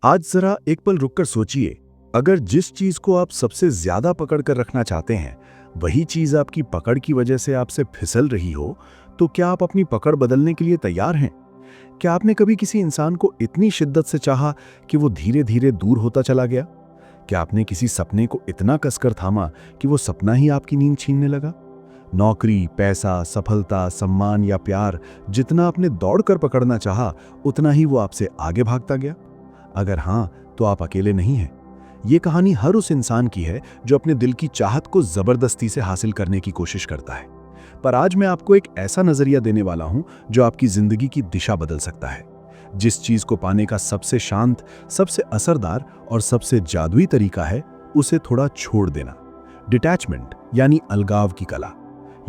आज जरा एक पल रुककर सोचिए, अगर जिस चीज को आप सबसे ज्यादा पकड़ कर रखना चाहते हैं वही चीज आपकी पकड़ की वजह से आपसे फिसल रही हो, तो क्या आप अपनी पकड़ बदलने के लिए तैयार हैं? क्या आपने कभी किसी इंसान को इतनी शिद्दत से चाहा कि वो धीरे धीरे दूर होता चला गया? क्या आपने किसी सपने को इतना कसकर थामा कि वो सपना ही आपकी नींद छीनने लगा? नौकरी, पैसा, सफलता, सम्मान या प्यार, जितना आपने दौड़कर पकड़ना चाहा उतना ही वो आपसे आगे भागता गया? अगर हां, तो आप अकेले नहीं हैं। ये कहानी हर उस इंसान की है जो अपने दिल की चाहत को जबरदस्ती से हासिल करने की कोशिश करता है। पर आज मैं आपको एक ऐसा नजरिया देने वाला हूं जो आपकी जिंदगी की दिशा बदल सकता है। जिस चीज को पाने का सबसे शांत, सबसे असरदार और सबसे जादुई तरीका है उसे थोड़ा छोड़ देना। डिटैचमेंट यानी अलगाव की कला।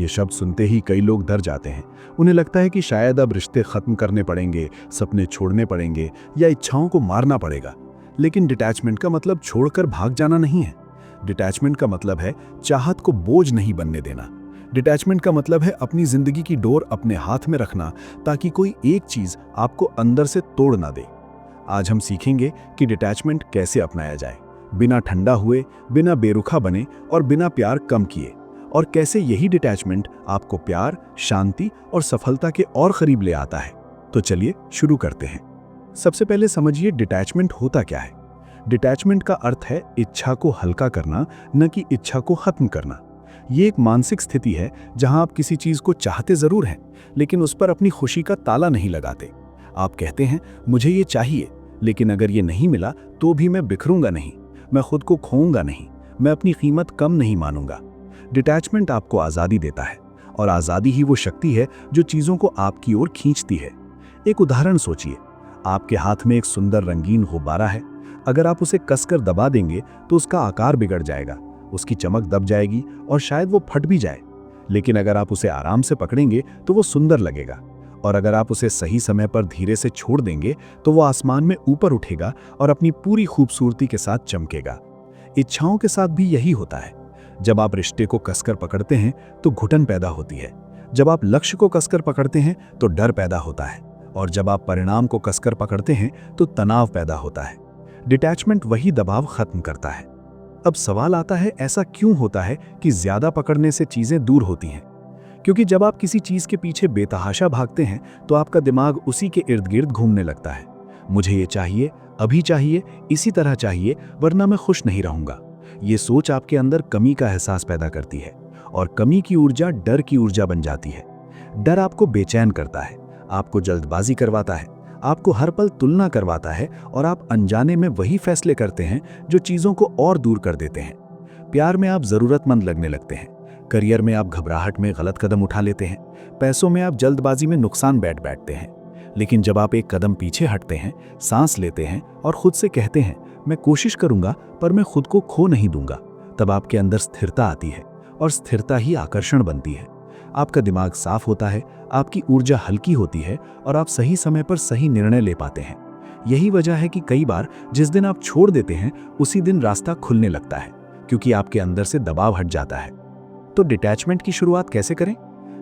ये शब्द सुनते ही कई लोग डर जाते हैं। उन्हें लगता है कि शायद अब रिश्ते खत्म करने पड़ेंगे, सपने छोड़ने पड़ेंगे या इच्छाओं को मारना पड़ेगा। लेकिन डिटैचमेंट का मतलब छोड़कर भाग जाना नहीं है। डिटैचमेंट का मतलब है चाहत को बोझ नहीं बनने देना। डिटैचमेंट का मतलब है अपनी जिंदगी की डोर अपने हाथ में रखना ताकि कोई एक चीज आपको अंदर से तोड़ ना दे। आज हम सीखेंगे कि डिटैचमेंट कैसे अपनाया जाए, बिना ठंडा हुए, बिना बेरुखा बने और बिना प्यार कम किए, और कैसे यही डिटैचमेंट आपको प्यार, शांति और सफलता के और करीब ले आता है। तो चलिए शुरू करते हैं। सबसे पहले समझिए डिटैचमेंट होता क्या है। डिटैचमेंट का अर्थ है इच्छा को हल्का करना, न कि इच्छा को खत्म करना। ये एक मानसिक स्थिति है जहां आप किसी चीज को चाहते जरूर हैं, लेकिन उस पर अपनी खुशी का ताला नहीं लगाते। आप कहते हैं मुझे ये चाहिए, लेकिन अगर ये नहीं मिला तो भी मैं बिखरूंगा नहीं, मैं खुद को खोऊंगा नहीं, मैं अपनी कीमत कम नहीं मानूंगा। डिटैचमेंट आपको आज़ादी देता है, और आज़ादी ही वो शक्ति है जो चीज़ों को आपकी ओर खींचती है। एक उदाहरण सोचिए, आपके हाथ में एक सुंदर रंगीन गुब्बारा है। अगर आप उसे कसकर दबा देंगे तो उसका आकार बिगड़ जाएगा, उसकी चमक दब जाएगी और शायद वो फट भी जाए। लेकिन अगर आप उसे आराम से पकड़ेंगे तो वो सुंदर लगेगा, और अगर आप उसे सही समय पर धीरे से छोड़ देंगे तो वो आसमान में ऊपर उठेगा और अपनी पूरी खूबसूरती के साथ चमकेगा। इच्छाओं के साथ भी यही होता है। जब आप रिश्ते को कसकर पकड़ते हैं तो घुटन पैदा होती है। जब आप लक्ष्य को कसकर पकड़ते हैं तो डर पैदा होता है, और जब आप परिणाम को कसकर पकड़ते हैं तो तनाव पैदा होता है। डिटैचमेंट वही दबाव खत्म करता है। अब सवाल आता है, ऐसा क्यों होता है कि ज्यादा पकड़ने से चीजें दूर होती हैं? क्योंकि जब आप किसी चीज के पीछे बेतहाशा भागते हैं तो आपका दिमाग उसी के इर्द गिर्द घूमने लगता है। मुझे ये चाहिए, अभी चाहिए, इसी तरह चाहिए, वरना मैं खुश नहीं रहूंगा। ये सोच आपके अंदर कमी का एहसास पैदा करती है, और कमी की ऊर्जा डर की ऊर्जा बन जाती है। डर आपको बेचैन करता है, आपको जल्दबाजी करवाता है, आपको हर पल तुलना करवाता है, और आप अनजाने में वही फैसले करते हैं जो चीजों को और दूर कर देते हैं। प्यार में आप जरूरतमंद लगने लगते हैं, करियर में आप घबराहट में गलत कदम उठा लेते हैं, पैसों में आप जल्दबाजी में नुकसान बैठते हैं। लेकिन जब आप एक कदम पीछे हटते हैं, सांस लेते हैं और खुद से कहते हैं मैं कोशिश करूंगा पर मैं खुद को खो नहीं दूंगा, तब आपके अंदर स्थिरता आती है, और स्थिरता ही आकर्षण बनती है। आपका दिमाग साफ होता है, आपकी ऊर्जा हल्की होती है, और आप सही समय पर सही निर्णय ले पाते हैं। यही वजह है कि कई बार जिस दिन आप छोड़ देते हैं उसी दिन रास्ता खुलने लगता है, क्योंकि आपके अंदर से दबाव हट जाता है। तो डिटैचमेंट की शुरुआत कैसे करें?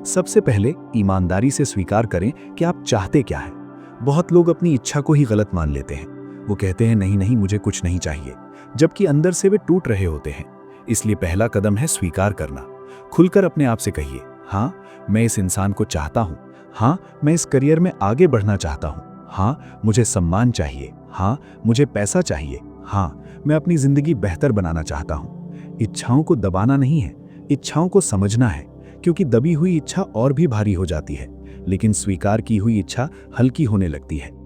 सबसे पहले ईमानदारी से स्वीकार करें कि आप चाहते क्या है। बहुत लोग अपनी इच्छा को ही गलत मान लेते हैं। वो कहते हैं नहीं नहीं, मुझे कुछ नहीं चाहिए, जबकि अंदर से वे टूट रहे होते हैं। इसलिए पहला कदम है स्वीकार करना। खुलकर अपने आप से कहिए, हाँ मैं इस इंसान को चाहता हूँ, हाँ मैं इस करियर में आगे बढ़ना चाहता हूँ, हाँ मुझे सम्मान चाहिए, हाँ मुझे पैसा चाहिए, हाँ मैं अपनी जिंदगी बेहतर बनाना चाहता हूँ। इच्छाओं को दबाना नहीं है, इच्छाओं को समझना है, क्योंकि दबी हुई इच्छा और भी भारी हो जाती है, लेकिन स्वीकार की हुई इच्छा हल्की होने लगती है।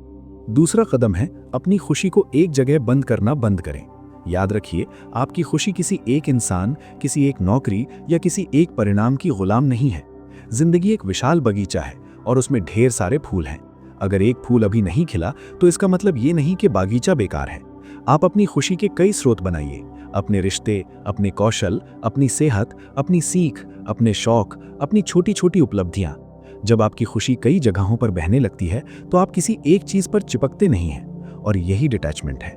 दूसरा कदम है अपनी खुशी को एक जगह बंद करना बंद करें। याद रखिए, आपकी खुशी किसी एक इंसान, किसी एक नौकरी या किसी एक परिणाम की गुलाम नहीं है। जिंदगी एक विशाल बगीचा है और उसमें ढेर सारे फूल हैं। अगर एक फूल अभी नहीं खिला तो इसका मतलब ये नहीं कि बागीचा बेकार है। आप अपनी खुशी के कई स्रोत बनाइए, अपने रिश्ते, अपने कौशल, अपनी सेहत, अपनी सीख, अपने शौक, अपनी छोटी छोटी उपलब्धियां। जब आपकी खुशी कई जगहों पर बहने लगती है तो आप किसी एक चीज पर चिपकते नहीं हैं, और यही डिटैचमेंट है।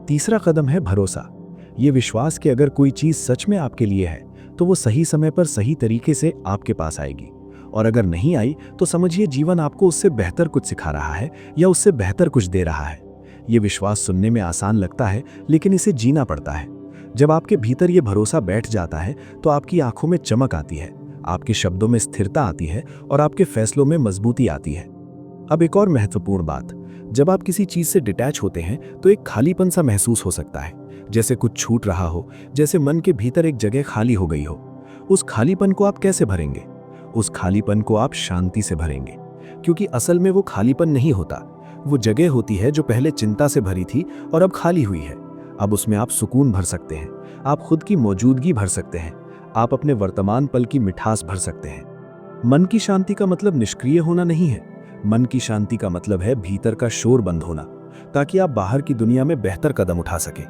तीसरा कदम है भरोसा। ये विश्वास कि अगर कोई चीज सच में आपके लिए है तो वो सही समय पर सही तरीके से आपके पास आएगी, और अगर नहीं आई तो समझिए जीवन आपको उससे बेहतर कुछ सिखा रहा है या उससे बेहतर कुछ दे रहा है। ये विश्वास सुनने में आसान लगता है, लेकिन इसे जीना पड़ता है। जब आपके भीतर ये भरोसा बैठ जाता है तो आपकी आंखों में चमक आती है, आपके शब्दों में स्थिरता आती है और आपके फैसलों में मजबूती आती है। अब एक और महत्वपूर्ण बात, जब आप किसी चीज से डिटैच होते हैं तो एक खालीपन सा महसूस हो सकता है, जैसे कुछ छूट रहा हो, जैसे मन के भीतर एक जगह खाली हो गई हो। उस खालीपन को आप कैसे भरेंगे? उस खालीपन को आप शांति से भरेंगे, क्योंकि असल में वो खालीपन नहीं होता, वो जगह होती है जो पहले चिंता से भरी थी और अब खाली हुई है। अब उसमें आप सुकून भर सकते हैं, आप खुद की मौजूदगी भर सकते हैं, आप अपने वर्तमान पल की मिठास भर सकते हैं। मन की शांति का मतलब निष्क्रिय होना नहीं है। मन की शांति का मतलब है भीतर का शोर बंद होना, ताकि आप बाहर की दुनिया में बेहतर कदम उठा सकें।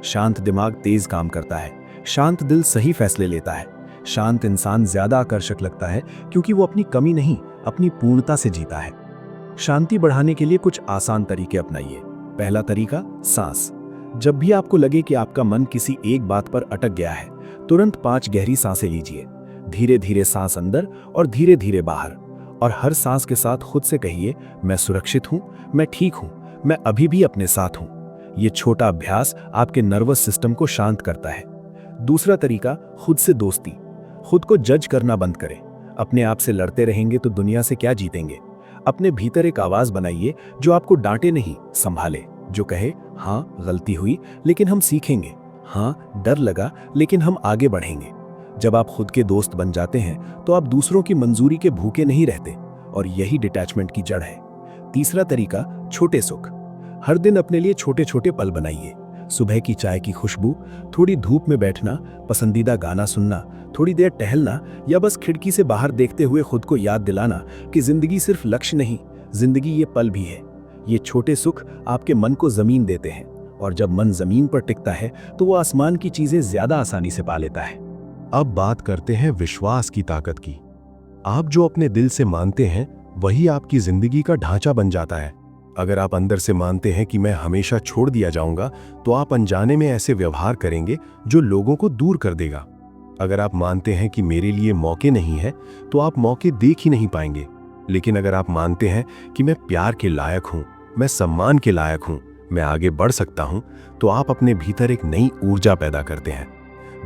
शांत दिमाग तेज काम करता है, शांत दिल सही फैसले लेता है, शांत इंसान ज्यादा आकर्षक लगता है, क्योंकि वो अपनी कमी नहीं, अपनी पूर्णता से जीता है। शांति बढ़ाने के लिए कुछ आसान तरीके अपनाइए। पहला तरीका, सांस। जब भी आपको लगे कि आपका मन किसी एक बात पर अटक गया है, तुरंत 5 गहरी सांसें लीजिए। धीरे धीरे सांस अंदर और धीरे धीरे बाहर, और हर सांस के साथ खुद से कहिए, मैं सुरक्षित हूं, मैं ठीक हूं, मैं अभी भी अपने साथ हूं। यह छोटा अभ्यास आपके नर्वस सिस्टम को शांत करता है। दूसरा तरीका, खुद से दोस्ती। खुद को जज करना बंद करें। अपने आप से लड़ते रहेंगे तो दुनिया से क्या जीतेंगे? अपने भीतर एक आवाज बनाइए जो आपको डांटे नहीं, संभाले, जो कहे, हाँ गलती हुई लेकिन हम सीखेंगे, हाँ डर लगा लेकिन हम आगे बढ़ेंगे। जब आप खुद के दोस्त बन जाते हैं तो आप दूसरों की मंजूरी के भूखे नहीं रहते, और यही डिटैचमेंट की जड़ है। तीसरा तरीका, छोटे सुख। हर दिन अपने लिए छोटे छोटे पल बनाइए। सुबह की चाय की खुशबू, थोड़ी धूप में बैठना, पसंदीदा गाना सुनना, थोड़ी देर टहलना, या बस खिड़की से बाहर देखते हुए खुद को याद दिलाना कि जिंदगी सिर्फ लक्ष्य नहीं, जिंदगी ये पल भी है। ये छोटे सुख आपके मन को जमीन देते हैं, और जब मन जमीन पर टिकता है तो वो आसमान की चीजें ज्यादा आसानी से पा लेता है। अब बात करते हैं विश्वास की ताकत की। आप जो अपने दिल से मानते हैं वही आपकी जिंदगी का ढांचा बन जाता है। अगर आप अंदर से मानते हैं कि मैं हमेशा छोड़ दिया जाऊंगा, तो आप अनजाने में ऐसे व्यवहार करेंगे जो लोगों को दूर कर देगा। अगर आप मानते हैं कि मेरे लिए मौके नहीं है, तो आप मौके देख ही नहीं पाएंगे। लेकिन अगर आप मानते हैं कि मैं प्यार के लायक हूं, मैं सम्मान के लायक हूं, मैं आगे बढ़ सकता हूं, तो आप अपने भीतर एक नई ऊर्जा पैदा करते हैं।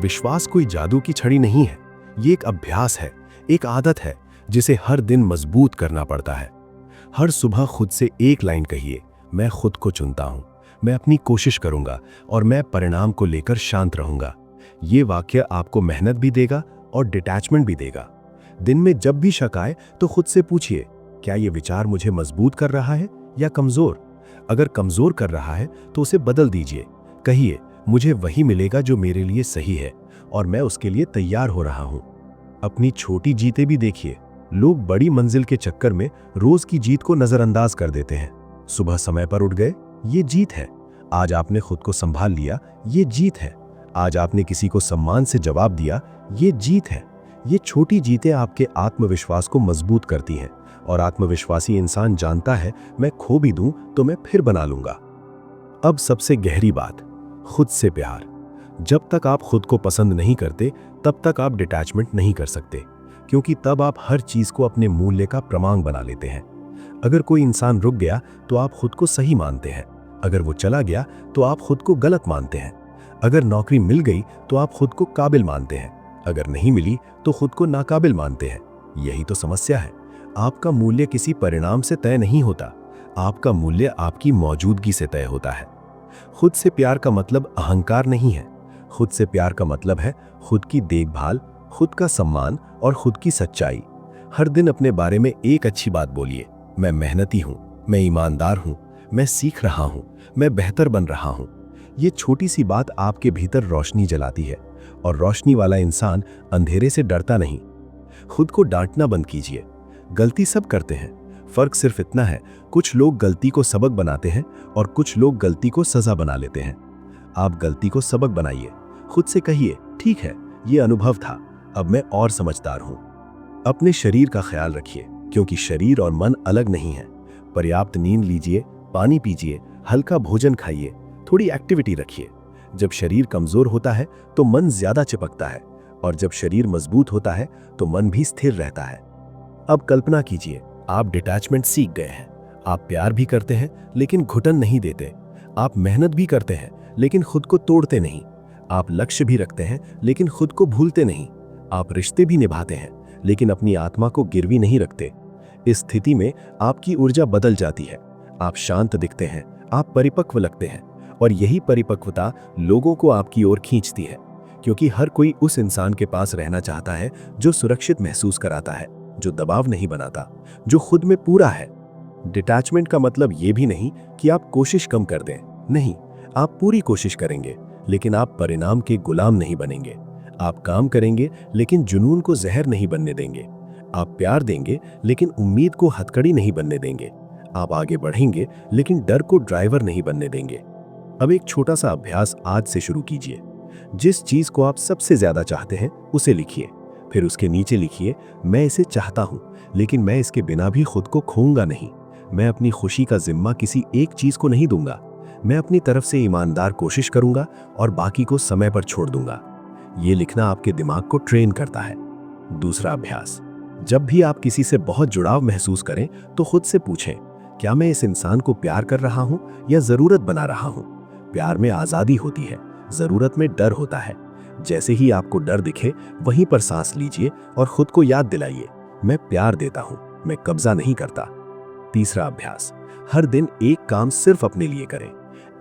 विश्वास कोई जादू की छड़ी नहीं है, ये एक अभ्यास है, एक आदत है जिसे हर दिन मजबूत करना पड़ता है। हर सुबह खुद से एक लाइन कहिए, मैं खुद को चुनता हूं, मैं अपनी कोशिश करूंगा और मैं परिणाम को लेकर शांत रहूंगा। ये वाक्य आपको मेहनत भी देगा और डिटैचमेंट भी देगा। दिन में जब भी शक आए तो खुद से पूछिए, क्या ये विचार मुझे मजबूत कर रहा है या कमजोर? अगर कमजोर कर रहा है तो उसे बदल दीजिए। कहिए, मुझे वही मिलेगा जो मेरे लिए सही है, और मैं उसके लिए तैयार हो रहा हूं। अपनी छोटी जीतें भी देखिए। लोग बड़ी मंजिल के चक्कर में रोज की जीत को नजरअंदाज कर देते हैं। सुबह समय पर उठ गए, ये जीत है। आज आपने खुद को संभाल लिया, ये जीत है। आज आपने किसी को सम्मान से जवाब दिया, ये जीत है। ये छोटी जीतें आपके आत्मविश्वास को मजबूत करती हैं, और आत्मविश्वासी इंसान जानता है, मैं खो भी दूं तो मैं फिर बना लूंगा। अब सबसे गहरी बात, खुद से प्यार। जब तक आप खुद को पसंद नहीं करते, तब तक आप डिटैचमेंट नहीं कर सकते, क्योंकि तब आप हर चीज को अपने मूल्य का प्रमाण बना लेते हैं। अगर कोई इंसान रुक गया तो आप खुद को सही मानते हैं, अगर वो चला गया तो आप खुद को गलत मानते हैं, अगर नौकरी मिल गई तो आप खुद को काबिल मानते हैं, अगर नहीं मिली तो खुद को नाकाबिल मानते हैं। यही तो समस्या है। आपका मूल्य किसी परिणाम से तय नहीं होता, आपका मूल्य आपकी मौजूदगी से तय होता है। खुद से प्यार का मतलब अहंकार नहीं है। खुद से प्यार का मतलब है खुद की देखभाल, खुद का सम्मान और खुद की सच्चाई। हर दिन अपने बारे में एक अच्छी बात बोलिए, मैं मेहनती हूं, मैं ईमानदार हूं, मैं सीख रहा हूं, मैं बेहतर बन रहा हूं। ये छोटी सी बात आपके भीतर रोशनी जलाती है, और रोशनी वाला इंसान अंधेरे से डरता नहीं। खुद को डांटना बंद कीजिए। गलती सब करते हैं, फर्क सिर्फ इतना है, कुछ लोग गलती को सबक बनाते हैं और कुछ लोग गलती को सजा बना लेते हैं। आप गलती को सबक बनाइए। खुद से कहिए, ठीक है, ये अनुभव था, अब मैं और समझदार हूं। अपने शरीर का ख्याल रखिए, क्योंकि शरीर और मन अलग नहीं है। पर्याप्त नींद लीजिए, पानी पीजिए, हल्का भोजन खाइए, थोड़ी एक्टिविटी रखिए। जब शरीर कमजोर होता है तो मन ज्यादा चिपकता है, और जब शरीर मजबूत होता है तो मन भी स्थिर रहता है। अब कल्पना कीजिए, आप डिटैचमेंट सीख गए हैं। आप प्यार भी करते हैं लेकिन घुटन नहीं देते। आप मेहनत भी करते हैं लेकिन खुद को तोड़ते नहीं। आप लक्ष्य भी रखते हैं लेकिन खुद को भूलते नहीं। आप रिश्ते भी निभाते हैं लेकिन अपनी आत्मा को गिरवी नहीं रखते। इस स्थिति में आपकी ऊर्जा बदल जाती है। आप शांत दिखते हैं, आप परिपक्व लगते हैं, और यही परिपक्वता लोगों को आपकी ओर खींचती है, क्योंकि हर कोई उस इंसान के पास रहना चाहता है जो सुरक्षित महसूस कराता है, जो दबाव नहीं बनाता, जो खुद में पूरा है। डिटैचमेंट का मतलब ये भी नहीं कि आप कोशिश कम कर दें। नहीं, आप पूरी कोशिश करेंगे लेकिन आप परिणाम के गुलाम नहीं बनेंगे। आप काम करेंगे लेकिन जुनून को जहर नहीं बनने देंगे। आप प्यार देंगे लेकिन उम्मीद को हथकड़ी नहीं बनने देंगे। आप आगे बढ़ेंगे लेकिन डर को ड्राइवर नहीं बनने देंगे। अब एक छोटा सा अभ्यास आज से शुरू कीजिए। जिस चीज को आप सबसे ज्यादा चाहते हैं उसे लिखिए, फिर उसके नीचे लिखिए, मैं इसे चाहता हूं लेकिन मैं इसके बिना भी खुद को खोऊंगा नहीं। मैं अपनी खुशी का जिम्मा किसी एक चीज को नहीं दूंगा। मैं अपनी तरफ से ईमानदार कोशिश करूंगा और बाकी को समय पर छोड़ दूंगा। ये लिखना आपके दिमाग को ट्रेन करता है। दूसरा अभ्यास, जब भी आप किसी से बहुत जुड़ाव महसूस करें तो खुद से पूछें, क्या मैं इस इंसान को प्यार कर रहा हूं या जरूरत बना रहा हूं? प्यार में आजादी होती है, जरूरत में डर होता है। जैसे ही आपको डर दिखे वहीं पर सांस लीजिए और खुद को याद दिलाइए, मैं प्यार देता हूं, मैं कब्जा नहीं करता। तीसरा अभ्यास, हर दिन एक काम सिर्फ अपने लिए करें।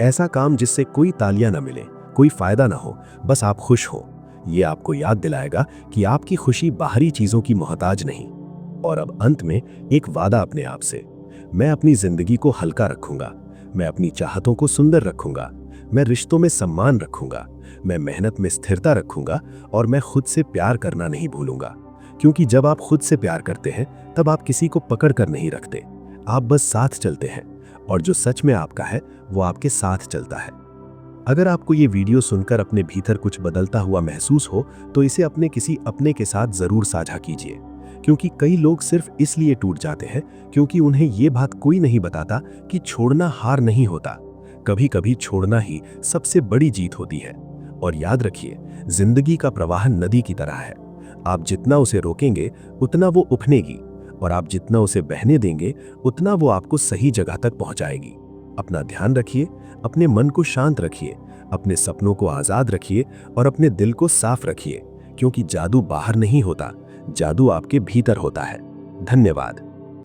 ऐसा काम जिससे कोई तालियां न मिले, कोई फायदा ना हो, बस आप खुश हो। ये आपको याद दिलाएगा कि आपकी खुशी बाहरी चीजों की मोहताज नहीं। और अब अंत में एक वादा अपने आप से, मैं अपनी जिंदगी को हल्का रखूंगा, मैं अपनी चाहतों को सुंदर रखूंगा, मैं रिश्तों में सम्मान रखूंगा, मैं मेहनत में स्थिरता रखूंगा और मैं खुद से प्यार करना नहीं भूलूंगा। क्योंकि जब आप खुद से प्यार करते हैं तब आप किसी को पकड़ कर नहीं रखते, आप बस साथ चलते हैं, और जो सच में आपका है वो आपके साथ चलता है। अगर आपको ये वीडियो सुनकर अपने भीतर कुछ बदलता हुआ महसूस हो तो इसे अपने किसी अपने के साथ जरूर साझा कीजिए, क्योंकि कई लोग सिर्फ इसलिए टूट जाते हैं क्योंकि उन्हें ये बात कोई नहीं बताता कि छोड़ना हार नहीं होता, कभी कभी छोड़ना ही सबसे बड़ी जीत होती है। और याद रखिए, जिंदगी का प्रवाह नदी की तरह है, आप जितना उसे रोकेंगे उतना वो उफनेगी, और आप जितना उसे बहने देंगे उतना वो आपको सही जगह तक पहुंचाएगी। अपना ध्यान रखिए, अपने मन को शांत रखिए, अपने सपनों को आजाद रखिए और अपने दिल को साफ रखिए, क्योंकि जादू बाहर नहीं होता, जादू आपके भीतर होता है। धन्यवाद।